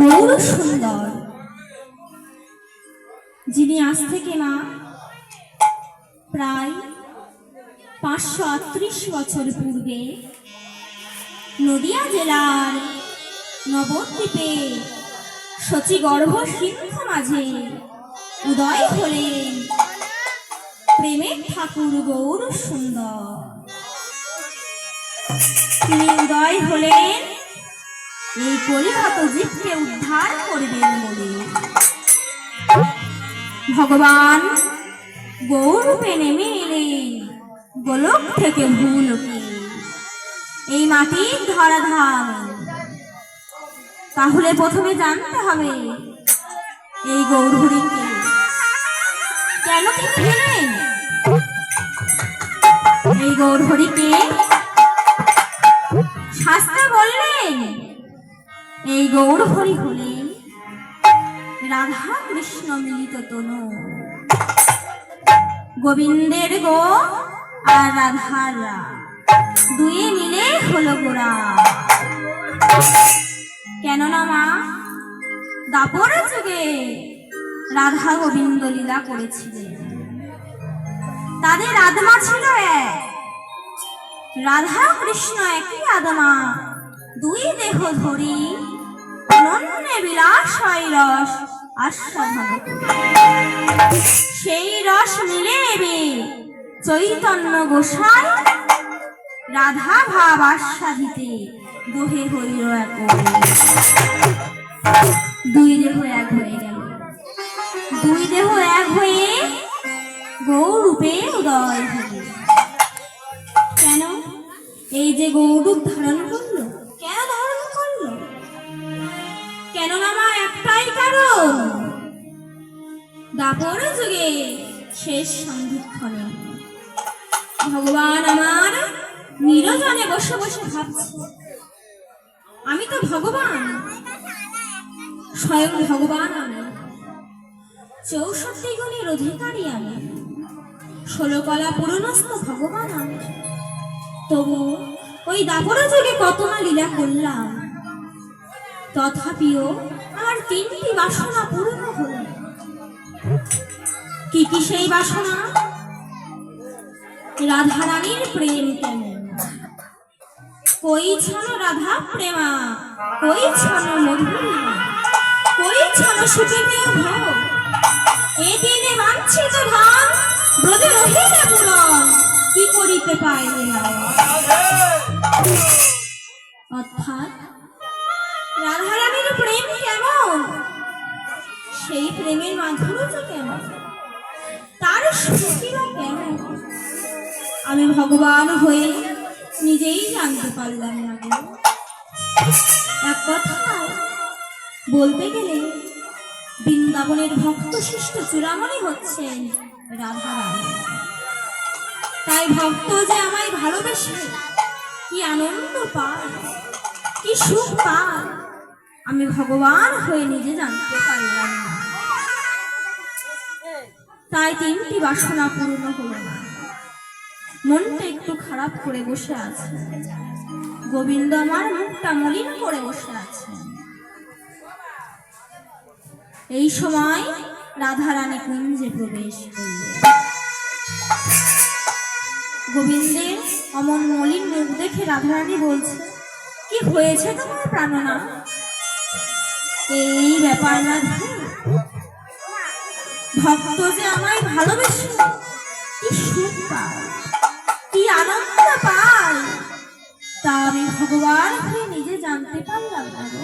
গৌর সুন্দর, যিনি আজ থেকে না প্রায় 538 বছর পূর্বে নদিয়া জেলার নবদ্বীপে শচীগর্ভ সিন্ধু মাঝে উদয় হলেন প্রেমের ঠাকুর গৌর সুন্দর। তিনি উদয় হলেন এই কলিহত জীবকে উদ্ধার করবেন বলে। ভগবান গৌরূপে নেমে এলেন গোলক থেকে ভূলোকে, এই মাটির ধরাধাম। তাহলে প্রথমে জানতে হবে এই গৌরহরিকে কেন তিনি এলেন। এই গৌরহরিকে শাস্ত্রে বললেন এই গৌরহরি হলেন রাধা কৃষ্ণ মিলিত তনু। গোবিন্দের গো আর রাধার রা দুয়ে মিলে হলো গোরা। কেননা মা দাপর যুগে রাধা গোবিন্দ লীলা করেছিলেন। তাদের আত্মা ছিল এক, রাধা কৃষ্ণ একই আত্মা, দুই দেহ ধরি অনন্যে বিলাস হয় রস আস্বাদন। সেই রস মিলেবে চৈতন্য গোসাই রাধা ভাব আস্বাদিতে দোহে হইল এক। দুই দেহ এক হয়ে গেল, দুই দেহ এক হয়ে গৌরূপে উদয় হল। কেন এই যে গৌরূপ ধারণ করলো, কেন ধারণ করলো? কেননা মা একটাই কারণ, দাপর যুগে শেষ সন্ধিক্ষণে ভগবান আমার নিরজনে বসে বসে ভাবছে আমি তো ভগবান, স্বয়ং ভগবান আমি, 64 গুণের অধিকারী আমি, 16 কলা পূর্ণস্থ ভগবান আমি। তবু ওই দাপর যুগে কত না লীলা করলাম, তথাপিও আমার 3টি বাসনা পূর্ণ হল। কি কি সেই বাসনা? রাধা রানীর প্রেম কেমন, কই ছানো রাধা প্রেমা, কই ছানো মধুরিমা, কই ছানো সুচিতে ভোগ, এ দিনে বাঞ্ছিত ধাম ব্রজে রহিলে পূরণ, কি করিতে পাইলে না। অর্থাৎ রাধা রানীর প্রেম কেমন, সেই প্রেমের মাধুর্য কেমন, তার সুখীরা কেমন, আমি ভগবান হয়ে নিজেই জানতে পারলাম না। এক কথা বলতে গেলে বৃন্দাবনের ভক্ত শিষ্ট চূড়ামণি হচ্ছেন রাধা রানী। তাই ভক্ত যে আমায় ভালোবেসে কি আনন্দ পায়, কি সুখ পায়, আমি ভগবান হয়ে নিজে জানতে পারলাম না। তাই 3টি বাসনা পূর্ণ হল না। মনটা একটু খারাপ করে বসে আছে, গোবিন্দ আমার মুখটা মলিন করে বসে আছে। এই সময় রাধা রানী কুঞ্জে প্রবেশ করলেন। গোবিন্দের অমন মলিন মুখ দেখে রাধা রানী বলছে কি হয়েছে তোমার প্রাণনা? এই ব্যাপার না, ভক্ত যে আমায় ভালোবেসে কি সুখ পায়, কি আনন্দ পায়, তা আমি ভগবান হয়ে নিজে জানতে পারলাম না গো।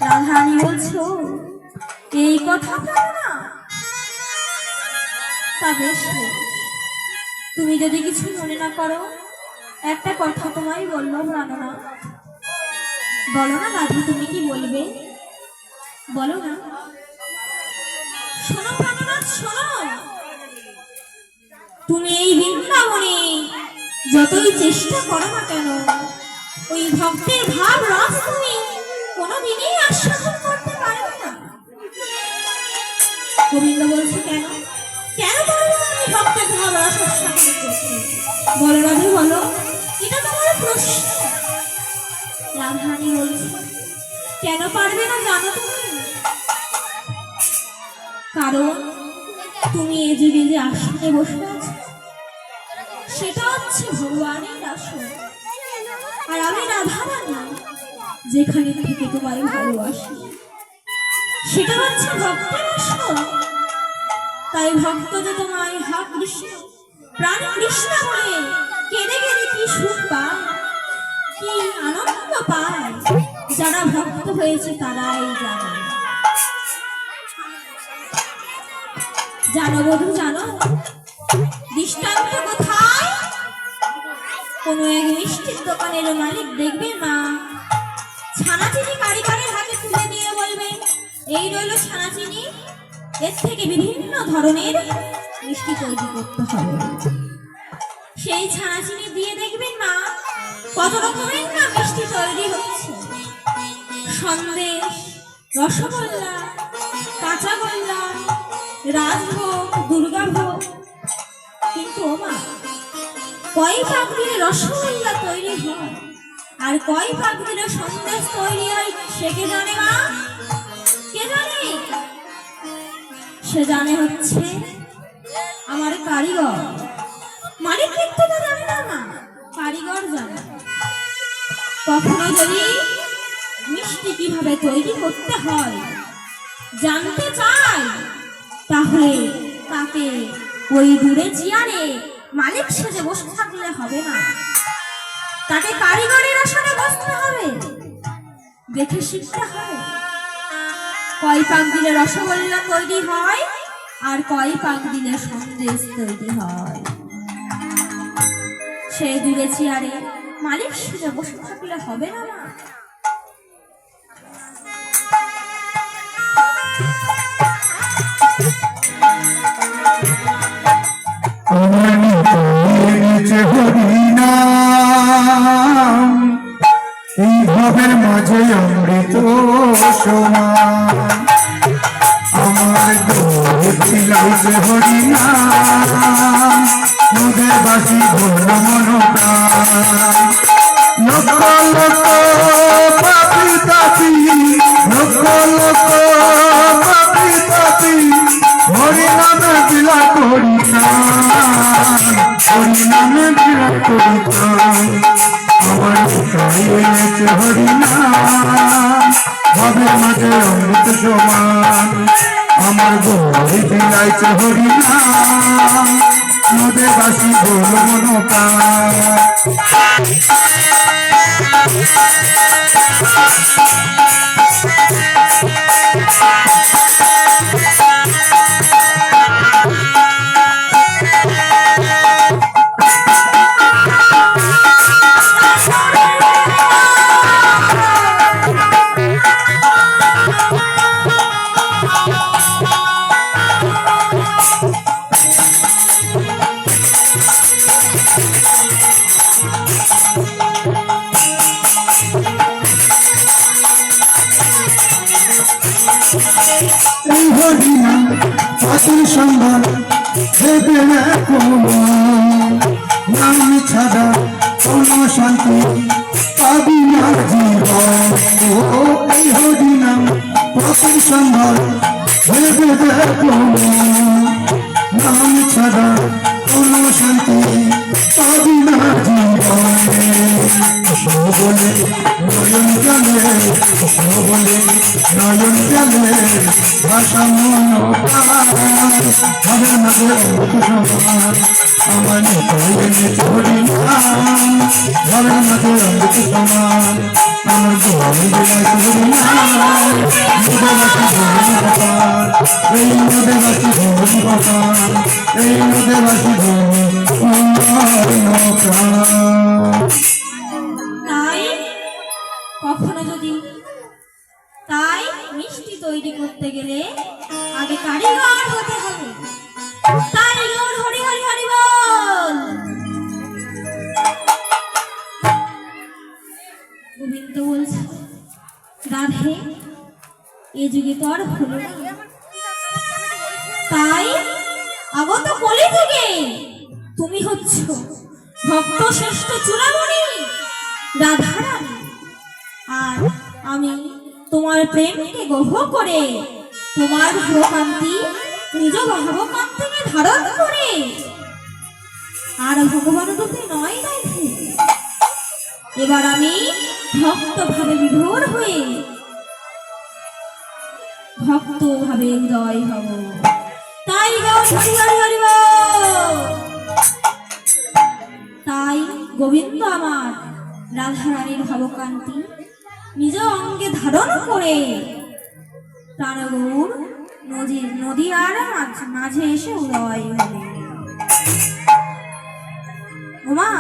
রাধারানী বলছো এই কথা না, তা বেশ, তুমি যদি কিছু মনে না করো একটা কথা তোমায় বললো প্রাণনা। বলো না রাধা, তুমি কি বলবে বলো না। শোনো প্রাণনাথ শোনো, তুমি এই বৃন্দাবনে যতই চেষ্টা করো না কেন, ওই ভক্তের ভাব রস তুমি কোনোদিনই আস্বাদন করতে পারবে না। গোবিন্দ বলছে কেন, কেন পারবো না আমি ভক্তের ভাব রস আস্বাদন করতে? বলো রাধে বলো, এটা তোমার প্রশ্ন। রাধারানী বলছে, কেন পারবে না জানো তুমি? কারণ তুমি এ যুগে যে আসনে বসে আছো সেটা হচ্ছে ভগবানের আসন, আর আমি রাধারানী যেখানে থেকে তোমায় ভালোবাসি সেটা হচ্ছে ভক্তের আসন। তাই ভক্ত যে তোমায় হা কৃষ্ণ প্রাণ কৃষ্ণ বলে কেঁদে কেঁদে কি সুখ পায়, কি আনন্দ পায়, যারা ভক্ত হয়েছে তারাই জানে। জানো বধূ জানো, দৃষ্টান্ত কোথায়? কোনো এক মিষ্টির দোকানের মালিক দেখবে মা ছানাচিনি কারিগরের হাতে তুলে দিয়ে বলবেন, এই রইল ছানাচিনি, এর থেকে বিভিন্ন ধরনের মিষ্টি তৈরি করতে হবে। সেই ছানাচিনি দিয়ে দেখবেন মা কত রকমের না মিষ্টি তৈরি হচ্ছে, সন্দেশ, রসগোল্লা, কাঁচাগোল্লা, রাজভোগ, দুর্গাভোগ। কিন্তু ও মা, কয় পাক দিলে রসগোল্লা তৈরি হয় আর কয় পাক দিলে সন্দেশ তৈরি হয় সে কে জানে মা? কে জানে? সে জানে হচ্ছে আমার কারিগর। মালিক কিন্তু তো জানে না মা, কারিগর জানে। কখনো যদি মিষ্টি কিভাবে তৈরি করতে হয় জানতে চাই, তাহলে তাকে ওই দূরে চেয়ারে মালিক সেজে বসে থাকলে হবে না, তাকে কারিগরের আসনে বসতে হবে, দেখে শিখতে হবে কয় পাক দিলে রসগোল্লা তৈরি হয় আর কয় পাক দিলে সন্দেশ তৈরি হয়। সে দূরে চেয়ারে মালিক সেজে বসে থাকলে হবে না মা। এই ভাবের মাঝে অমৃত সমান আমার দিলাই যে হরিনাম মোদের বাসি ভোল মন প্রাণ লক্ষ লক্ষ পাপি তাপি লক্ষ লক্ষ পাপি তাপি হরিনামে বিলা করিতাম হরিনামে বিলা করিতাম আমার হরিনাম ভাবের মাঝে অমৃত সমান আমার গৌরী বিলাইছে হরিনাম নদে বাসি বল মন প্রাণ এই হরিনাম পাখির সম্মান ভেবে নাম ছাড়া কোনো শান্তি পাবি না জীবন এই হরিনাম পাখির সম্মান ভেবে নাম ছাড়া কোনো শান্তি পাবি না জীবনে বলে নয়ন জলে বলে নয়ন জলে ভাষা মন হবে না সমান আমার হরি নাম হবে না অমৃত সমান আমার গোয়ালে হরি নাম এই নদেবাসী ভবন ভগবান এই নদেবাসী তাই কখনো যদি তাই মিষ্টি তৈরি করতে গেলে আগে কারিগর হতে হবে। তাই গৌর হরি হরি হরি বল। গোবিন্দ বলছে, রাধে এ যুগে তো আর হলো না, তাই আগত কলি থেকে তুমি হচ্ছ ভক্ত শ্রেষ্ঠ চূড়ামণি রাধারানী, আমি তোমার প্রেমকে গ্রহ করে তোমার ভাবকান্তি নিজ ভাবকান্তিকে ধারণ করে আর ভগবান রূপে নয় রাধে, এবার আমি ভক্ত ভাবে বিভোর হয়ে ভক্ত ভাবে উদয় হব। তাই গাও হরি হরি হরি বল। তাই গোবিন্দ আমার রাধারানীর ভাবকান্তি নিজ অঙ্গে ধারণ করে প্রাণগৌর নদী আর মাঝে এসে উদয় হবে। ওমা